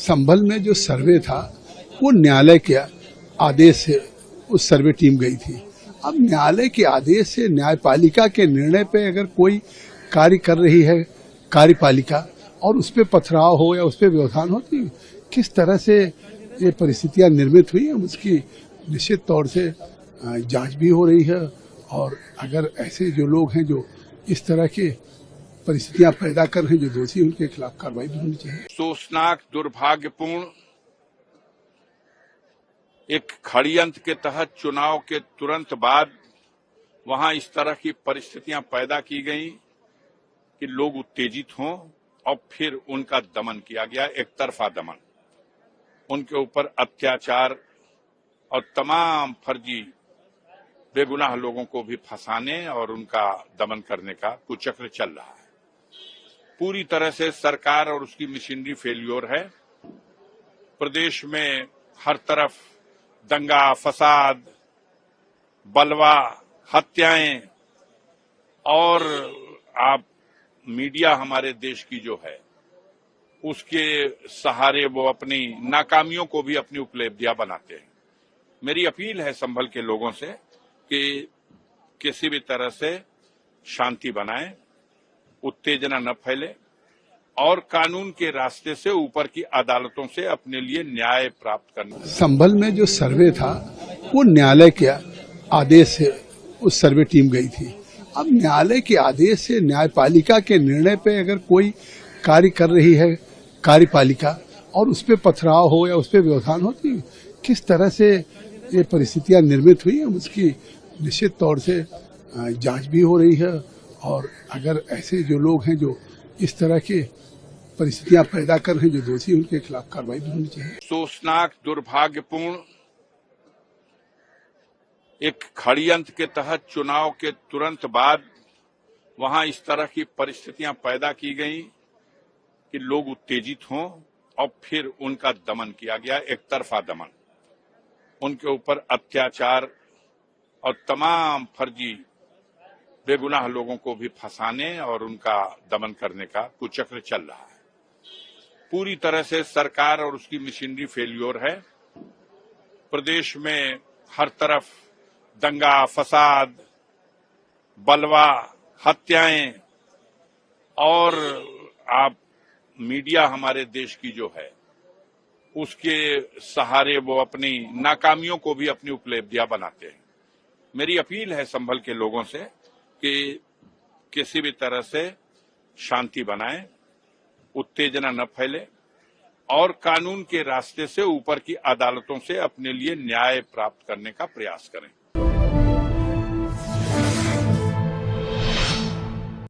संभल में जो सर्वे था वो न्यायालय के आदेश से उस सर्वे टीम गई थी। अब न्यायालय के आदेश से न्यायपालिका के निर्णय पे अगर कोई कार्य कर रही है कार्यपालिका और उस पर पथराव हो या उस पर व्यवधान हो, तो किस तरह से ये परिस्थितियां निर्मित हुई है उसकी निश्चित तौर से जांच भी हो रही है। और अगर ऐसे जो लोग हैं जो इस तरह के परिस्थितियां पैदा कर रहे हैं, जो दोषी, उनके खिलाफ कार्रवाई भी होनी चाहिए। शोषनाक, दुर्भाग्यपूर्ण एक षड्यंत्र के तहत चुनाव के तुरंत बाद वहां इस तरह की परिस्थितियां पैदा की गई कि लोग उत्तेजित हों और फिर उनका दमन किया गया, एक तरफा दमन। उनके ऊपर अत्याचार और तमाम फर्जी बेगुनाह लोगों को भी फंसाने और उनका दमन करने का कुचक्र चल रहा है। पूरी तरह से सरकार और उसकी मशीनरी फेल्योर है। प्रदेश में हर तरफ दंगा, फसाद, बलवा, हत्याएं, और आप मीडिया हमारे देश की जो है उसके सहारे वो अपनी नाकामियों को भी अपनी उपलब्धियां बनाते हैं। मेरी अपील है संभल के लोगों से कि किसी भी तरह से शांति बनाएं, उत्तेजना न फैले और कानून के रास्ते से ऊपर की अदालतों से अपने लिए न्याय प्राप्त करना। संभल में जो सर्वे था वो न्यायालय के आदेश से उस सर्वे टीम गई थी। अब न्यायालय के आदेश से न्यायपालिका के निर्णय पे अगर कोई कार्य कर रही है कार्यपालिका और उस पर पथराव हो या उस पर व्यवधान हो, तो किस तरह से ये परिस्थितियां निर्मित हुई है उसकी निश्चित तौर से जांच भी हो रही है। और अगर ऐसे जो लोग हैं जो इस तरह के परिस्थितियां पैदा कर रहे हैं, जो दोषी, उनके खिलाफ कार्रवाई भी होनी चाहिए। शोषनाक, दुर्भाग्यपूर्ण एक षड्यंत्र के तहत चुनाव के तुरंत बाद वहां इस तरह की परिस्थितियां पैदा की गई कि लोग उत्तेजित हों और फिर उनका दमन किया गया, एक तरफा दमन। उनके ऊपर अत्याचार और तमाम फर्जी बेगुनाह लोगों को भी फंसाने और उनका दमन करने का कुचक्र चल रहा है। पूरी तरह से सरकार और उसकी मशीनरी फेल्योर है। प्रदेश में हर तरफ दंगा, फसाद, बलवा, हत्याएं, और आप मीडिया हमारे देश की जो है उसके सहारे वो अपनी नाकामियों को भी अपनी उपलब्धियां बनाते हैं। मेरी अपील है संभल के लोगों से कि किसी भी तरह से शांति बनाएं, उत्तेजना न फैले और कानून के रास्ते से ऊपर की अदालतों से अपने लिए न्याय प्राप्त करने का प्रयास करें।